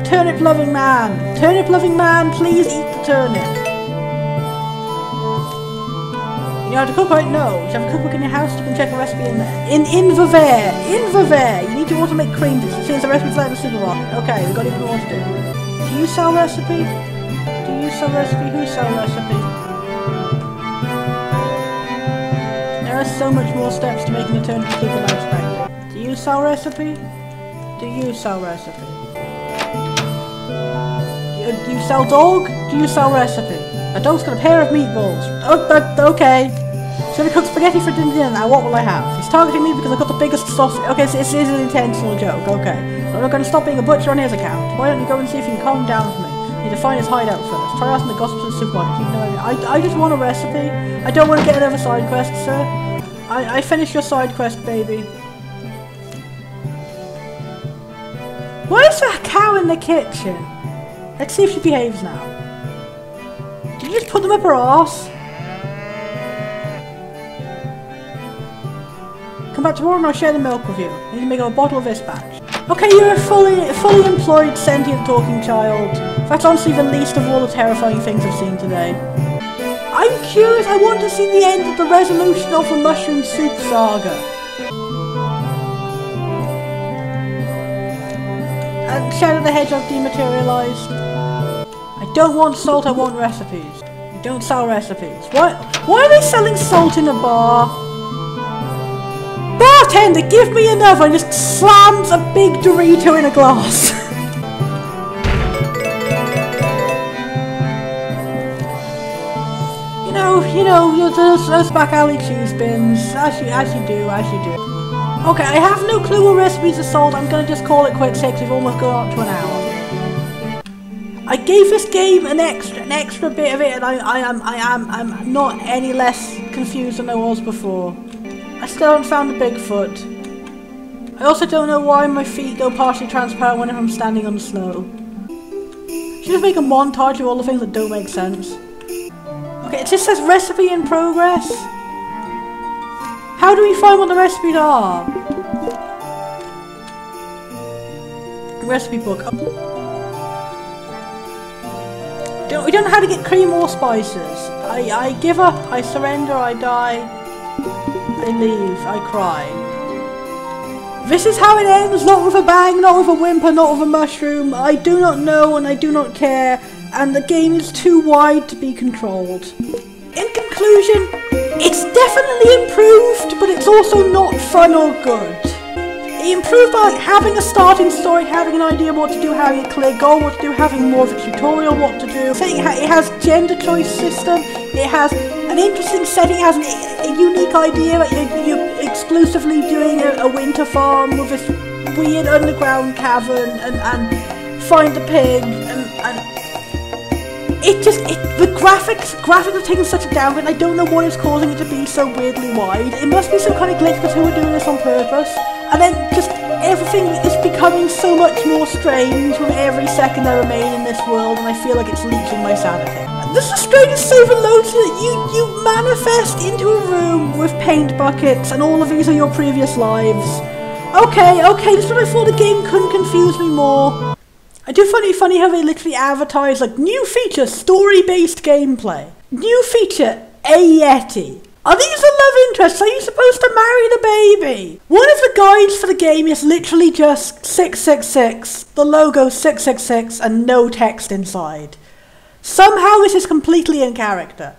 Turnip-loving man. Turnip-loving man, please eat the turnip. You know how to cook, right? No. You have a cookbook in your house, you can check the recipe in there. In the there! You need to automate cream dishes. As soon as the recipe's out in the supermarket. Okay, we've got even more to do. Do you sell recipe? Do you sell recipe? Who sell recipe? there's so much more steps to making the turn complete than I expected. Do you sell recipe? Do you sell recipe? Do you sell dog? Do you sell recipe? A dog's got a pair of meatballs. Okay. So we cook spaghetti for dinner now, what will I have? He's targeting me because I've got the biggest sausage. Okay, so this is an intentional joke, okay. I'm not going to stop being a butcher on his account. Why don't you go and see if you can calm down for me? You need to find his hideout first. Try asking the gossips of the supermarket. You know what I mean? I just want a recipe. I don't want to get another side quest, sir. I finished your side quest, baby. Why is there a cow in the kitchen? Let's see if she behaves now. Did you just put them up her arse? Come back tomorrow and I'll share the milk with you. I need to make a bottle of this batch. Okay, you're a fully employed, sentient talking child. That's honestly the least of all the terrifying things I've seen today. I'm curious, I want to see the end of the resolution of the mushroom soup saga. And Shadow the Hedgehog dematerialized. I don't want salt, I want recipes. You don't sell recipes. Why are they selling salt in a bar? Bartender, give me another, and just slams a big Dorito in a glass. you know, those back alley cheese bins, as you do. Okay, I have no clue what recipes are sold, I'm gonna just call it quits here, 'cause we've almost got up to an hour. I gave this game an extra bit of it, and I'm not any less confused than I was before. I still haven't found the Bigfoot. I also don't know why my feet go partially transparent whenever I'm standing on the snow. Should just make a montage of all the things that don't make sense. Okay, it just says recipe in progress. How do we find what the recipes are? Recipe book. We don't know how to get cream or spices. I give up, I surrender, I die. I leave, I cry. This is how it ends, not with a bang, not with a whimper, not with a mushroom. I do not know and I do not care, and the game is too wide to be controlled. In conclusion, it's definitely improved, but it's also not fun or good. It improved by having a starting story, having an idea of what to do, having a clear goal, what to do, having more of a tutorial, what to do. It has gender choice system, it has an interesting setting, it has a unique idea, like you're exclusively doing a winter farm with this weird underground cavern and find the pig and the graphics have taken such a downgrade, and I don't know what is causing it to be so weirdly wide. It must be some kind of glitch because who are doing this on purpose. And then just everything is becoming so much more strange with every second I remain in this world, and I feel like it's leeching my sanity. This is the strangest overload that you manifest into a room with paint buckets, and all of these are your previous lives. Okay, this is what I thought. The game couldn't confuse me more. I do find it funny how they literally advertise like new feature, story-based gameplay. New feature, a Yeti. Are these the love interests? Are you supposed to marry the baby? One of the guides for the game is literally just 666, the logo 666, and no text inside. Somehow this is completely in character.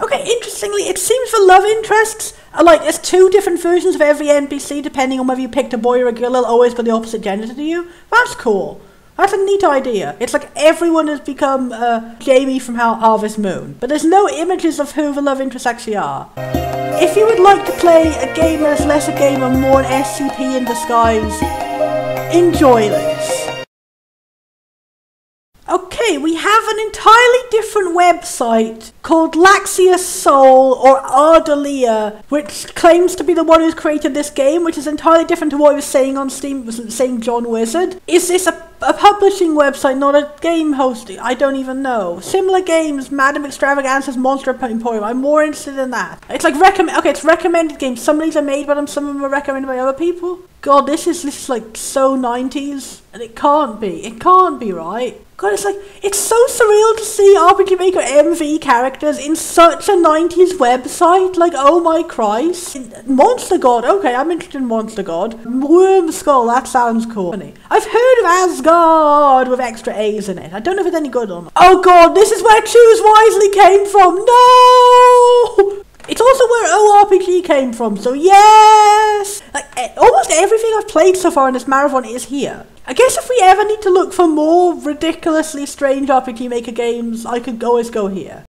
Okay, interestingly, it seems the love interests are like, there's two different versions of every NPC depending on whether you picked a boy or a girl, they'll always be the opposite gender to you. That's cool. That's a neat idea. It's like everyone has become Jamie from Harvest Moon. But there's no images of who the love interests actually are. If you would like to play a game that's less a game and more an SCP in disguise, enjoy this. Okay, we have an entirely different website called Laxius Soul or Ardelia, which claims to be the one who's created this game, which is entirely different to what he was saying on Steam. It was saying John Wizard. Is this a publishing website, not a game hosting? I don't even know. Similar games, Madam Extravaganza's Monster Emporium. I'm more interested in that. It's like it's recommended games. Some of these are made by them, some of them are recommended by other people. God, this is like so 90s, and it can't be. It can't be right. God, it's so surreal to see RPGmaker MV characters in such a 90s website. Like, oh my Christ. Monster God, okay, I'm interested in Monster God. Worm Skull, that sounds cool. I've heard of Asgard with extra A's in it. I don't know if it's any good or not. Oh God, this is where Choose Wisely came from. No! It's also where ORPG came from, so yes! Like, almost everything I've played so far in this marathon is here. I guess if we ever need to look for more ridiculously strange RPG Maker games, I could always go here.